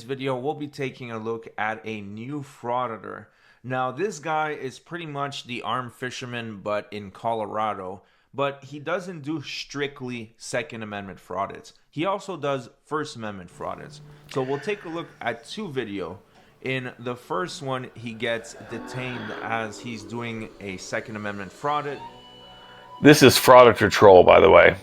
video, we'll be taking a look at a new frauditor. Now, this guy is pretty much the armed fisherman, but in Colorado. But he doesn't do strictly Second Amendment fraudits. He also does First Amendment fraudits. So we'll take a look at two videos. In the first one, he gets detained as he's doing a Second Amendment fraudit. This is Frauditor Troll, by the way.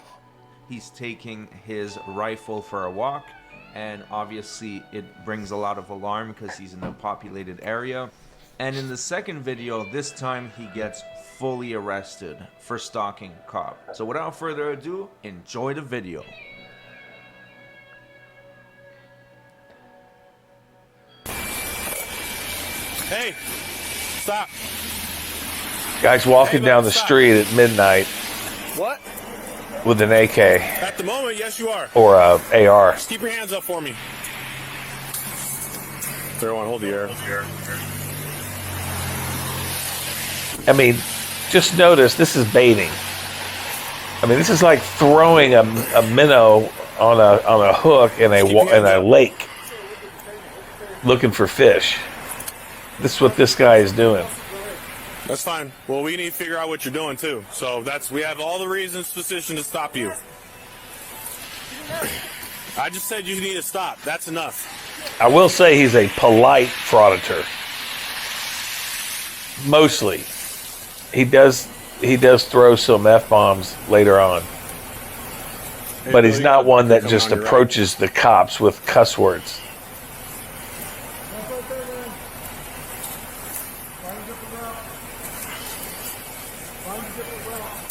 He's taking his rifle for a walk, and obviously it brings a lot of alarm because he's in a populated area. And in the second video, this time he gets fully arrested for stalking a cop. So without further ado, enjoy the video. Hey, stop. Guy's walking down the street at midnight What? with an AK At the moment, yes, you are. or a AR. Just keep your hands up for me. Everyone, hold the air. I mean, just notice this is baiting. I mean, this is like throwing a minnow on a hook in a lake, looking for fish. This is what this guy is doing. That's fine. Well, we need to figure out what you're doing too. So we have all the reasons position to stop you. I just said you need to stop. That's enough. I will say he's a polite frauditor. Mostly. He does throw some F-bombs later on. But he's not one that just approaches the cops with cuss words.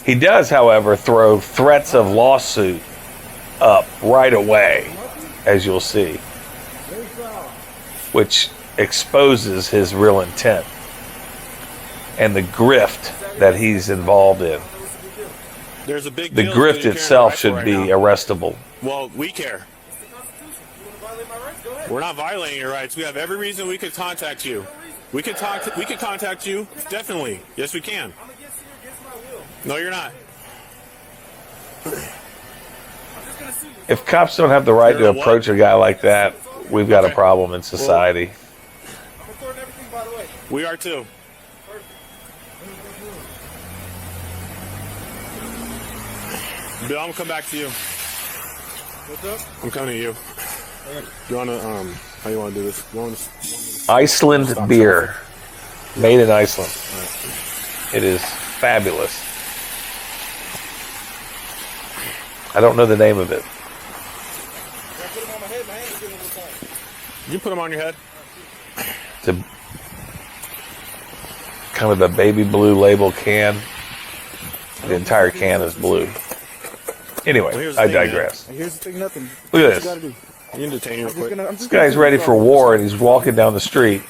He does, however, throw threats of lawsuit up right away, as you'll see, which exposes his real intent and the grift that he's involved in. There's a big The deal grift itself should right be now. arrestable. Well, we care. We're not violating your rights. We have every reason we could contact you. We could contact you. Definitely. Yes, we can. No, you're not. If cops don't have the right to approach a guy like that, we've got a problem in society. We are too. Bill, I'm gonna come back to you. What's up? I'm coming to you. You wanna how you wanna do this? You wanna Iceland beer, made in Iceland. It is fabulous. I don't know the name of it. You put them on your head. It's a kind of a baby blue label can. The entire can is blue. Anyway, I digress. Here's the thing, nothing. Look at this. You can detain you real quick. This guy's ready for war, and he's walking down the street,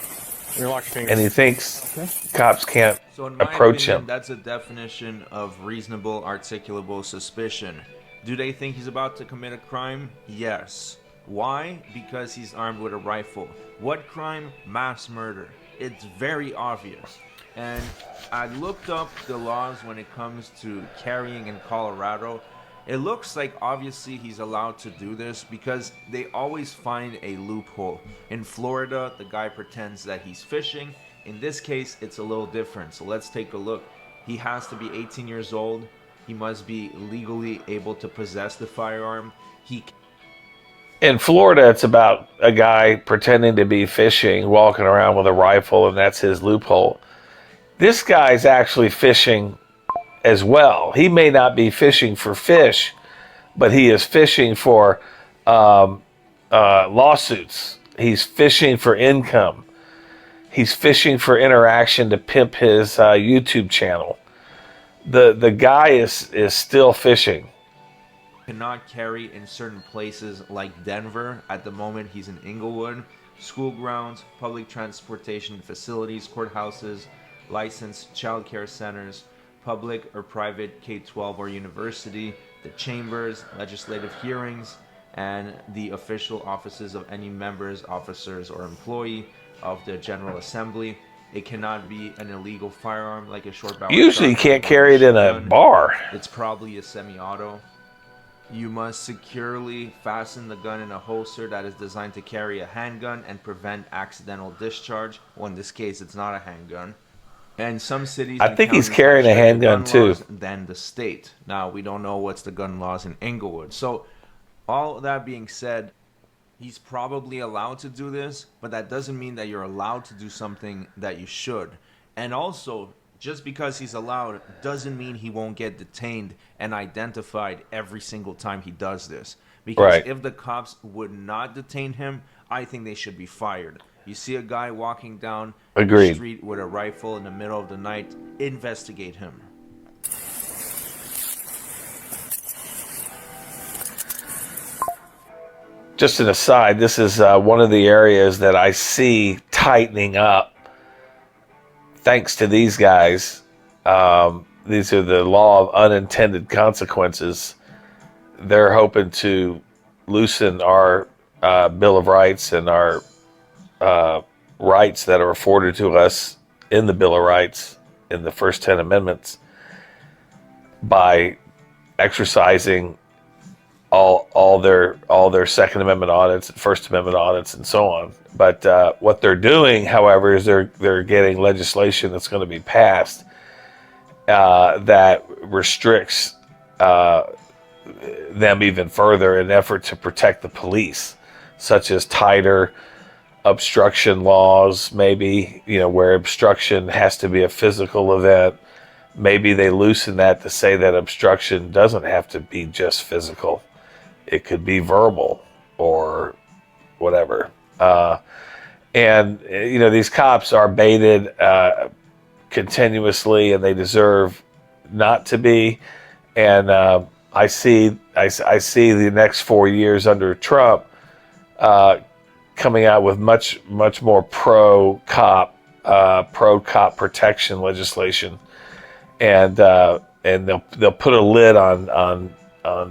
You're lock your fingers. and he thinks cops can't So in my approach opinion, him. that's a definition of reasonable articulable suspicion. Do they think he's about to commit a crime? Yes. Why? Because he's armed with a rifle. What crime? Mass murder. It's very obvious. And I looked up the laws when it comes to carrying in Colorado. It looks like obviously he's allowed to do this because they always find a loophole. In Florida, the guy pretends that he's fishing. In this case, it's a little different. So let's take a look. He has to be 18 years old. He must be legally able to possess the firearm. In Florida, it's about a guy pretending to be fishing, walking around with a rifle, and that's his loophole. This guy's actually fishing as well. He may not be fishing for fish, but he is fishing for lawsuits. He's fishing for income. He's fishing for interaction to pimp his YouTube channel. The guy is still fishing. Cannot carry in certain places like Denver. At the moment, he's in Inglewood. School grounds, public transportation facilities, courthouses, licensed child care centers, public or private K-12 or university, the chambers, legislative hearings, and the official offices of any members, officers, or employee of the General Assembly. It cannot be an illegal firearm like a short barrel. Usually you can't carry it in a bar. It's probably a semi-auto. You must securely fasten the gun in a holster that is designed to carry a handgun and prevent accidental discharge. Well, in this case, it's not a handgun. And some cities I and think he's counties carrying have a stricter handgun gun too. laws than the state. Now, we don't know what's the gun laws in Inglewood. So, all that being said, he's probably allowed to do this, but that doesn't mean that you're allowed to do something that you should. And also, just because he's allowed doesn't mean he won't get detained and identified every single time he does this. Because Right. if the cops would not detain him, I think they should be fired. You see a guy walking down Agreed. the street with a rifle in the middle of the night, investigate him. Just an aside, this is one of the areas that I see tightening up thanks to these guys. These are the law of unintended consequences. They're hoping to loosen our Bill of Rights and our rights that are afforded to us in the Bill of Rights in the first 10 amendments by exercising all their Second Amendment audits and First Amendment audits and so on. But what they're doing, however, is they're getting legislation that's going to be passed that restricts them even further in an effort to protect the police, such as tighter obstruction laws, maybe, where obstruction has to be a physical event. Maybe they loosen that to say that obstruction doesn't have to be just physical. It could be verbal or whatever. And these cops are baited continuously, and they deserve not to be. And I see the next 4 years under Trump coming out with much more pro cop protection legislation, and they'll put a lid on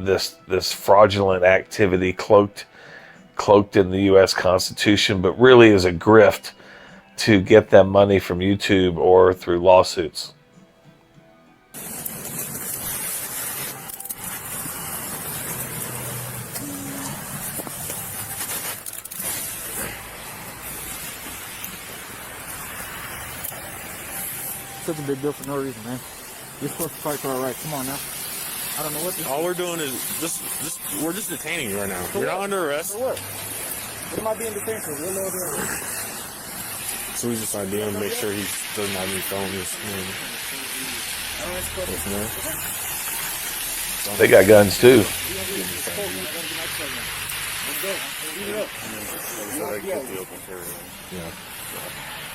this fraudulent activity cloaked in the U.S. Constitution, but really is a grift to get them money from YouTube or through lawsuits. Such a big deal for no reason, man. You're supposed to fight for our rights. Come on now. I don't know what this All we're doing is we're just detaining you right now. You're not under arrest. For what? What am I being detained for? What law do I have? So we just ID him to make sure he doesn't have any felonies. They got guns too. Yeah.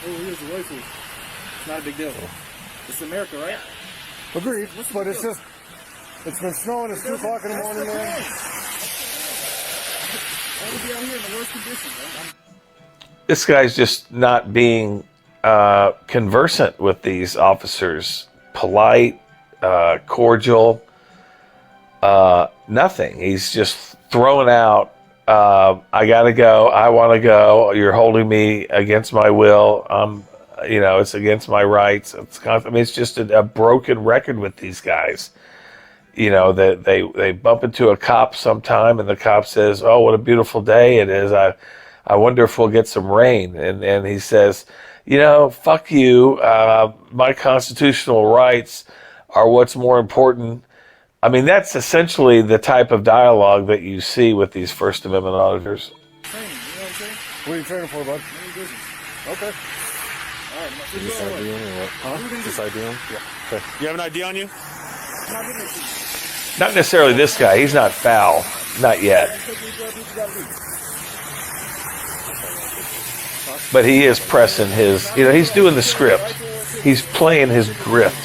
Oh, here's the rifle. It's not a big deal. It's America, right? Agreed, but it's been snowing, it's 2 o'clock in the morning, man. I would be out here in the worst conditions, man. This guy's just not being conversant with these officers. Polite, cordial, nothing. He's just throwing out, I gotta go, I want to go, you're holding me against my will, it's against my rights. It's just a broken record with these guys. That they bump into a cop sometime, and the cop says, "Oh, what a beautiful day it is. I wonder if we'll get some rain." And he says, "Fuck you. My constitutional rights are what's more important." I mean, that's essentially the type of dialogue that you see with these First Amendment auditors. Training, you know what I'm saying? What are you training for, bud? Any business. Okay. All right, You just ID him or what? Huh? Just ID him? Yeah. Okay. You have an ID on you? I'm not getting it to you. Not necessarily this guy. He's not foul. Not yet. Take me to the you gotta leave. But he is pressing his, he's doing the script. He's playing his grift.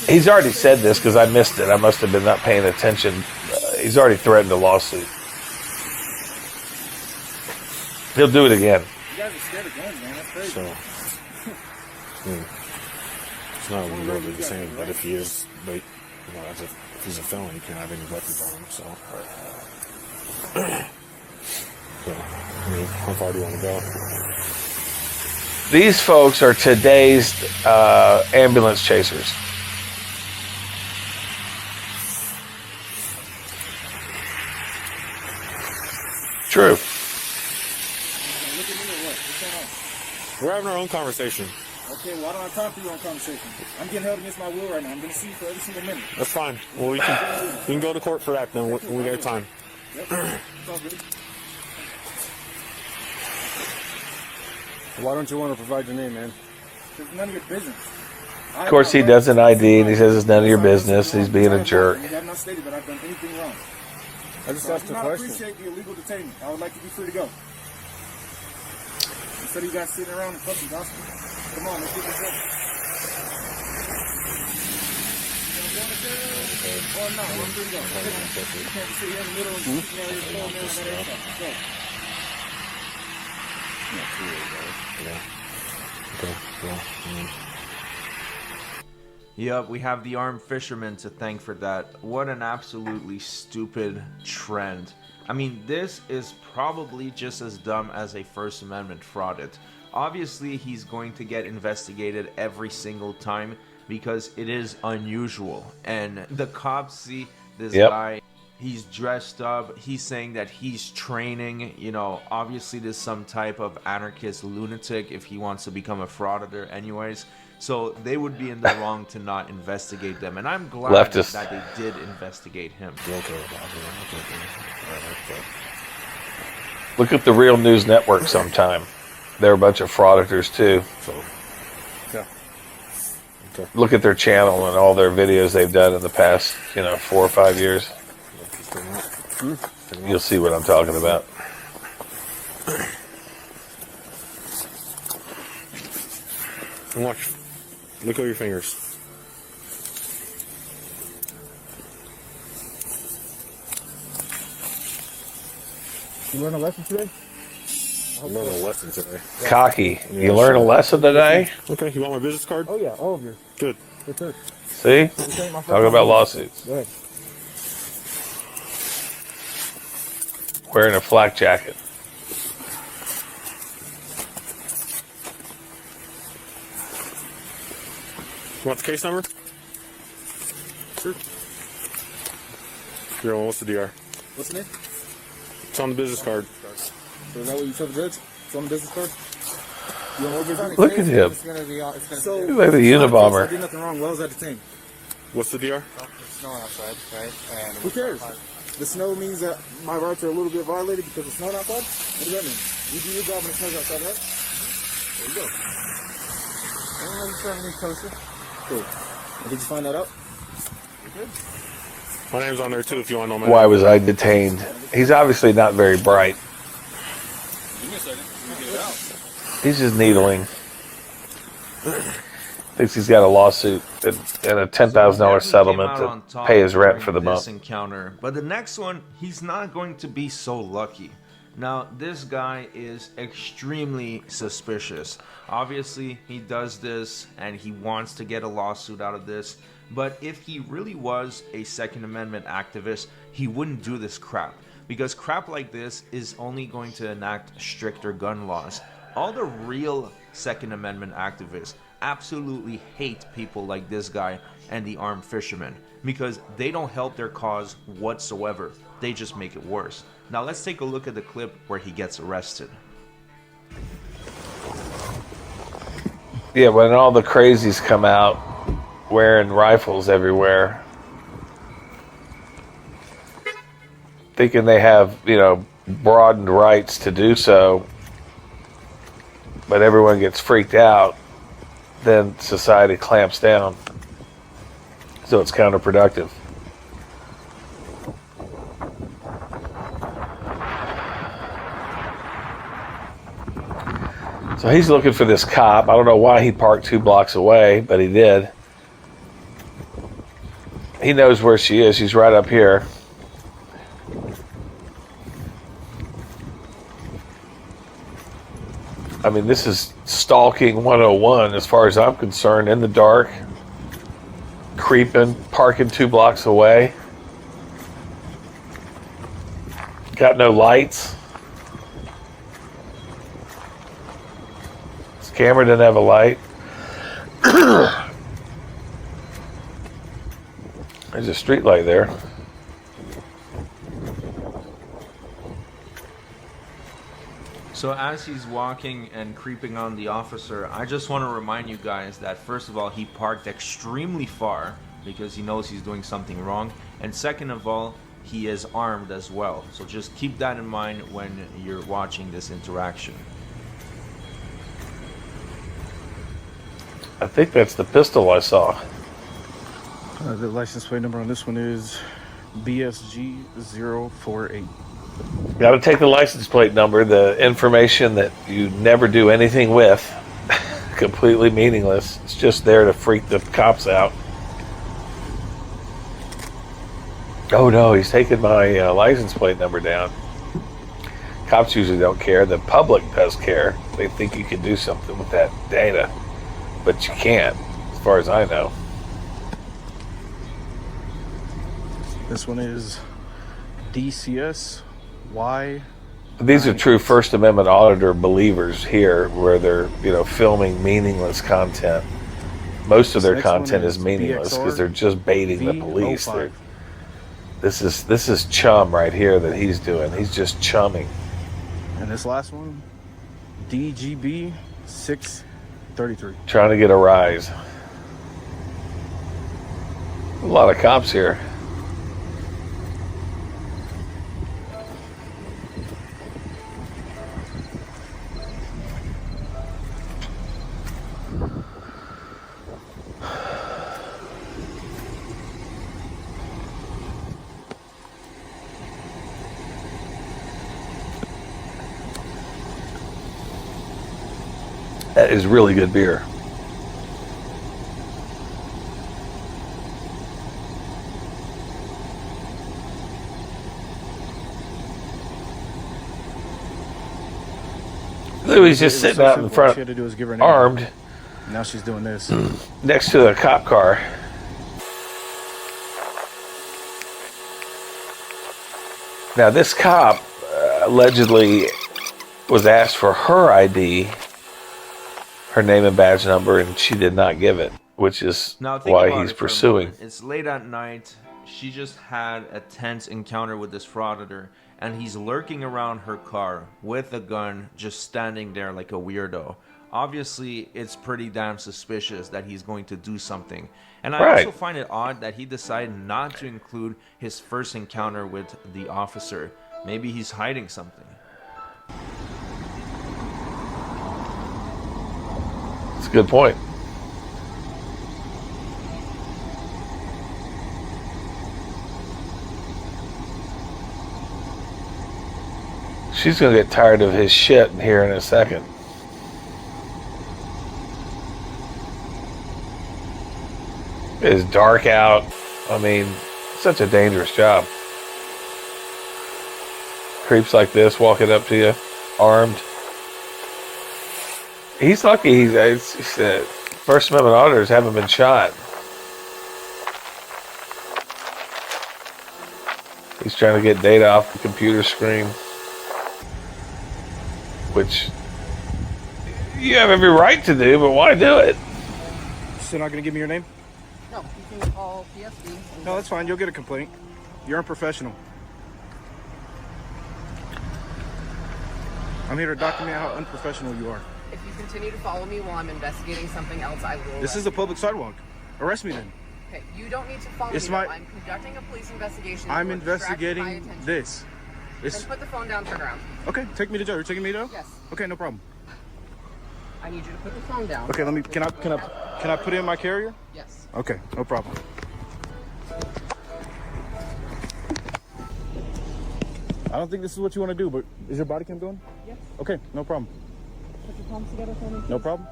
He's already said this because I missed it. I must have been not paying attention. He's already threatened a lawsuit. He'll do it again. You guys are scared of guns, man. That's crazy. So, it's not really the same, but if he is, if he's a felon, he can't have any weapons on him, so. How far do you want to go? These folks are today's ambulance chasers. true. Look at me or what? What's going on? We're having our own conversation. Okay, well, I don't have time for your own conversation. I'm getting held against my will right now. I'm going to see you for every single minute. That's fine. Well, we can go to court for that then when we get time. Yep. It's all good. Why don't you want to provide your name, man? It's none of your business. Of course, he does an ID, and he says it's none of your business. He's being a jerk. You have not stated that I've done anything wrong. I just So I asked do a not question. appreciate the illegal detainment. I would like to be free to go. Instead of you guys sitting around and fucking gossiping. Come on, let's get this done. Or not, I'm free to go. You can't sit here in the middle and keep me out here pulling everybody else up. Let's go. Yep, we have the armed fisherman to thank for that. What an absolutely stupid trend. I mean, this is probably just as dumb as a First Amendment fraudit. Obviously, he's going to get investigated every single time because it is unusual. And the cops see this guy, he's dressed up, he's saying that he's training, you know, obviously there's some type of anarchist lunatic if he wants to become a frauditor anyways. So they would be in the wrong to not investigate them. And I'm glad Leftist. that they did investigate him. Look at the Real News Network sometime. They're a bunch of frauditors too. Yeah. Okay. Look at their channel and all their videos they've done in the past, 4 or 5 years. You'll see what I'm talking about. And watch. Look at your fingers. You learn a lesson today? I'm learning a lesson today. Cocky. You learn a lesson today? Okay, you want my business card? Oh yeah, all of you. Good. Yes, sir. See? This ain't my first Talking about time. lawsuits. Go ahead. Wearing a flak jacket. You want the case number? Sure. Here, what's the DR? What's the name? It's on the business card. So is that what you told the judge? It's on the business card? You want more Look at him. It's gonna be He's like the Unabomber. I did nothing wrong. Well, was I detained? What's the DR? It's snowing outside, right? And Who cares? The snow means that my rights are a little bit violated because it's snowing outside? What does that mean? You do your job when it snows outside, right? There you go. Cool. And did you find that out? My name's on there too if you want to know my Why name. was I detained? He's obviously not very bright. give me a second. Let me get it out. He's just needling. Thinks he's got a lawsuit and a $10,000 settlement to pay his rent for the month. Encounter, but the next one, he's not going to be so lucky. Now, this guy is extremely suspicious. Obviously, he does this and he wants to get a lawsuit out of this. But if he really was a Second Amendment activist, he wouldn't do this crap. Because crap like this is only going to enact stricter gun laws. All the real Second Amendment activists absolutely hate people like this guy and the armed fisherman. Because they don't help their cause whatsoever. They just make it worse. Now let's take a look at the clip where he gets arrested. Yeah, when all the crazies come out wearing rifles everywhere, thinking they have, broadened rights to do so, but everyone gets freaked out, then society clamps down. So it's counterproductive. So he's looking for this cop. I don't know why he parked 2 blocks away, but he did. He knows where she is. She's right up here. I mean, this is stalking 101 as far as I'm concerned. In the dark, creeping, parking 2 blocks away. Got no lights. This camera didn't have a light. There's a street light there. So as he's walking and creeping on the officer, I just want to remind you guys that first of all, he parked extremely far because he knows he's doing something wrong. And second of all, he is armed as well. So just keep that in mind when you're watching this interaction. I think that's the pistol I saw. The license plate number on this one is BSG048. Got to take the license plate number, the information that you never do anything with. Completely meaningless. It's just there to freak the cops out. Oh no, he's taking my license plate number down. Cops usually don't care. The public does care. They think you can do something with that data. But you can't, as far as I know. This one is DCSY. These are true First Amendment auditor believers here, where they're, filming meaningless content. Most of their content is meaningless because they're just baiting the police. This is chum right here that he's doing. He's just chumming. And this last one, DGB 633. Trying to get a rise. A lot of cops here. That is really good beer. Louis just sitting out in front, armed. Now she's doing this. Next to the cop car. Now this cop allegedly was asked for her ID, her name and badge number, and she did not give it, which is why he's pursuing. It's late at night. She just had a tense encounter with this frauditor, and he's lurking around her car with a gun, just standing there like a weirdo. Obviously, it's pretty damn suspicious that he's going to do something. And I also find it odd that he decided not to include his first encounter with the officer. Maybe he's hiding something. That's a good point. She's going to get tired of his shit here in a second. It's dark out. I mean, such a dangerous job. Creeps like this walking up to you, armed. He's lucky First Amendment auditors haven't been shot. He's trying to get data off the computer screen, which you have every right to do, but why do it? Still not going to give me your name? No, you can call PSD. No, that's fine. You'll get a complaint. You're unprofessional. I'm here to document how unprofessional you are. If you continue to follow me while I'm investigating something else, I will. This is a public sidewalk. Arrest me then. Okay, you don't need to follow me. I'm conducting a police investigation. I'm investigating this. Then put the phone down to the ground. Okay, take me to jail. You're taking me to jail? Yes. Okay, no problem. I need you to put the phone down. Okay, can I put it in my carrier? Yes. Okay, no problem. I don't think this is what you want to do, but is your body cam going? Yes. Okay, no problem. Put your palms together for me. No problem.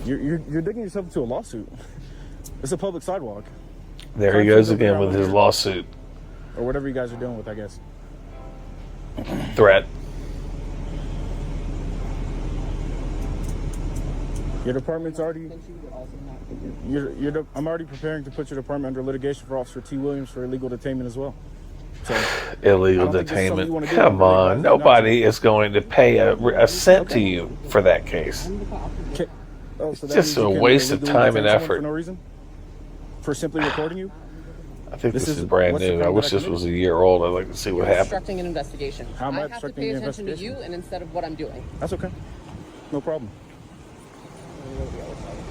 You're digging yourself into a lawsuit. It's a public sidewalk. There he goes again with his lawsuit. Or whatever you guys are dealing with, I guess. Threat. Your department's already... I'm already preparing to put your department under litigation for Officer T. Williams for illegal detainment as well. So, illegal detainment. Come on. Nobody is going to pay a cent to you for that case. So it's just a waste of time and effort. For no reason? For simply recording you? I think this is is brand what's the new. I crime wish that I this was a committed? year old. I'd like to see what happened. Obstructing an investigation. How am I I have to obstructing pay the attention to investigation? you and instead of what I'm doing. That's okay. No problem.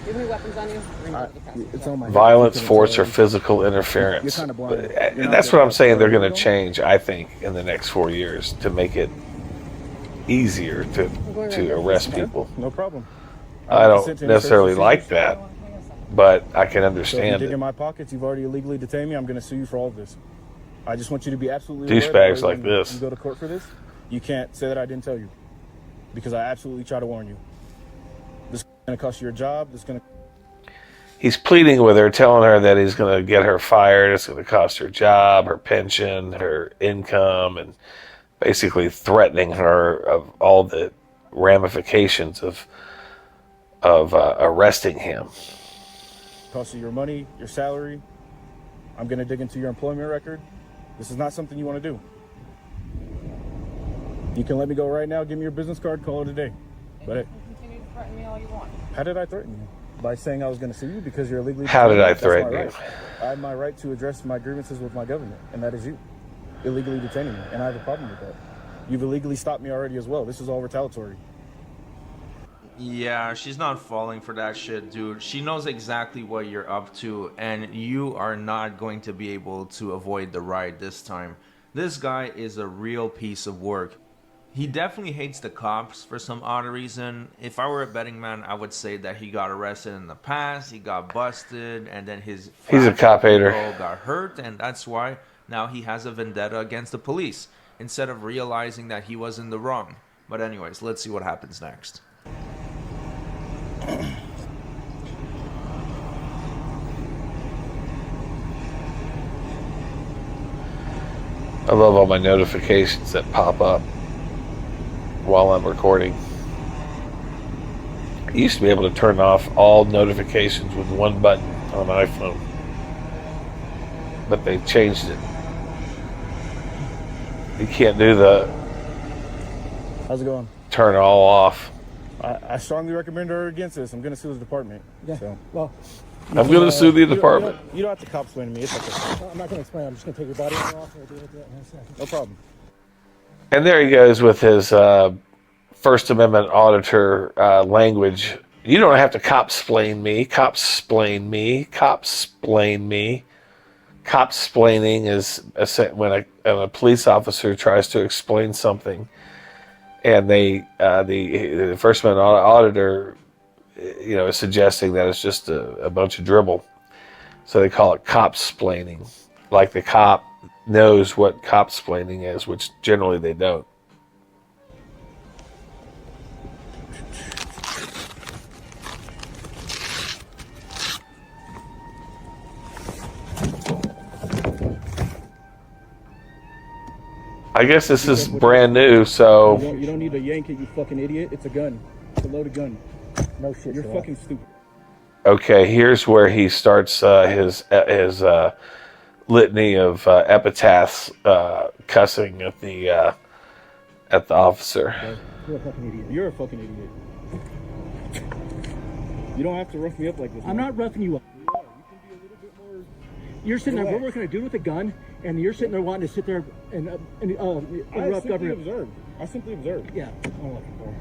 Do you have any weapons on you? Bring them to the passenger It's side. on my head. Violence, You couldn't force, tell or me. physical interference. You're kinda blind. But, You're not that's that what I'm bad. saying. They're Where going you to going? change, I think, in the next 4 years to make it easier to arrest people. No problem. I don't consent to any necessarily search like procedures. that, but I can So if you understand dig in it. my pockets, you've already illegally detained me. I'm going to sue you for all of this. I just want you to be absolutely Douchebags aware that like when this. You go to court for this. You can't say that I didn't tell you, because I absolutely try to warn you. This is going to cost you your job. This is going to. He's pleading with her, telling her that he's going to get her fired. It's going to cost her job, her pension, her income, and basically threatening her of all the ramifications of arresting him. Cost you your money, your salary. I'm going to dig into your employment record. This is not something you want to do. You can let me go right now. Give me your business card. Call it a day. But You can continue to threaten me all you want. how did I threaten you? By saying I was going to sue you because you're illegally. How did I detained? That's my threaten you? right. I have my right to address my grievances with my government, and that is you illegally detaining me, and I have a problem with that. You've illegally stopped me already as well. This is all retaliatory. Yeah, she's not falling for that shit, dude. She knows exactly what you're up to, and you are not going to be able to avoid the ride this time. This guy is a real piece of work. He definitely hates the cops for some odd reason. If I were a betting man, I would say that he got arrested in the past, he got busted, and then his He's a cop hater. girl got hurt, and that's why now he has a vendetta against the police, instead of realizing that he was in the wrong. But anyways, let's see what happens next. I love all my notifications that pop up while I'm recording. I used to be able to turn off all notifications with one button on an iPhone, but they changed it. You can't do the How's it going? turn all off. I strongly recommend her against this. I'm going to sue the department. Yeah. So. Well, I'm going to sue the department. You don't have to cop explain to me. It's okay. I'm not going to explain. I'm just going to take your body armor off and we'll deal with that in a second. No problem. And there he goes with his First Amendment auditor language. You don't have to cop-splain me. Cop-splain me. Cop-splain me. Cop-splaining is when a police officer tries to explain something, and the First Amendment auditor, is suggesting that it's just a bunch of dribble. So they call it cop-splaining, like the cop knows what cop-splaining is, which generally they don't. I guess this is brand new, so You don't need to yank it, you fucking idiot. It's a gun. It's a loaded gun. No shit. You're for fucking stupid. okay. Here's where he starts his litany of epitaphs, cussing at the officer. that. You're a fucking idiot. You're a fucking idiot. You don't have to rough me up like this. I'm man. not roughing you up. You are. You can be a little bit more. You're sitting there. We're Relax. working a dude with a gun, and you're sitting there wanting to sit there and I interrupt simply government. observed. I simply observed. Yeah. I'm looking for.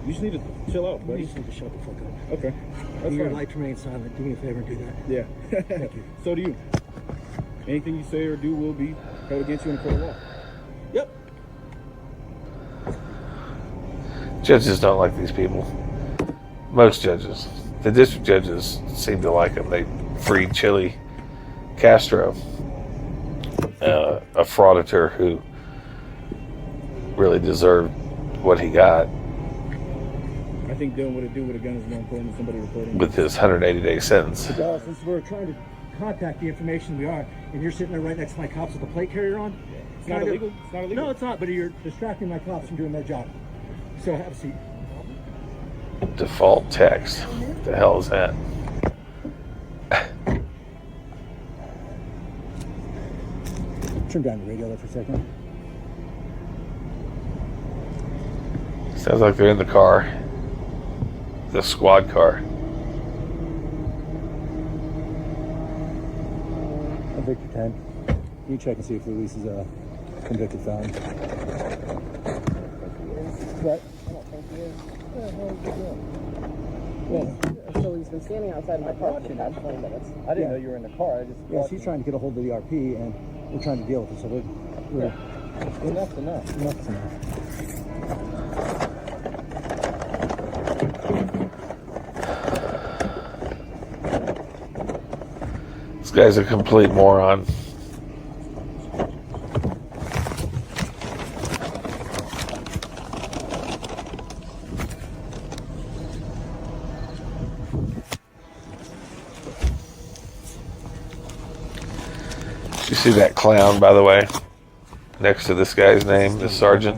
You just need to chill out, You buddy. just need to shut the fuck up. Okay. That's You're fine. like to remain silent. Do me a favor and do that. Yeah. Thank you. So do you. Anything you say or do will be held against you in a court of law. Yep. Judges don't like these people. Most judges. The district judges seem to like him. They freed Chile Castro, a frauditor who really deserved what he got I think doing what it do with a gun is more important than somebody reporting. with his 180-day sentence. Well, since we're trying to contact the information we are, and you're sitting there right next to my cops with the plate carrier on. It's not illegal. It's not illegal. No, it's not. But you're distracting my cops from doing their job. So have a seat. Default text. What the hell is that? Turn down the radio there for a second. Sounds like they're in the car. The squad car. Victor 10. Can you check and see if Luis is a convicted felon? What? I don't think he is. What the hell is he doing? So he's been standing outside my car for the past 20 minutes. I didn't know you were in the car. I just Yeah, she's trying to get a hold of the RP, and we're trying to deal with it. So we're enough's enough. enough's enough. This guy's a complete moron. Did you see that clown, by the way, next to this guy's name, the sergeant?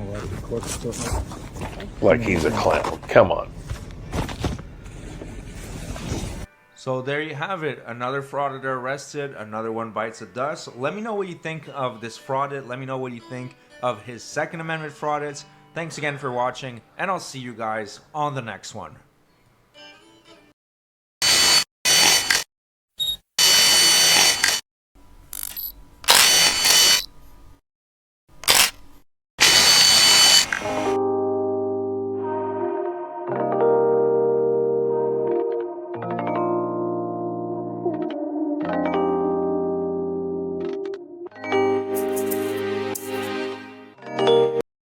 Like he's a clown. Come on. So there you have it. Another frauditor arrested. Another one bites the dust. Let me know what you think of this fraudit. Let me know what you think of his Second Amendment fraudits. Thanks again for watching, and I'll see you guys on the next one.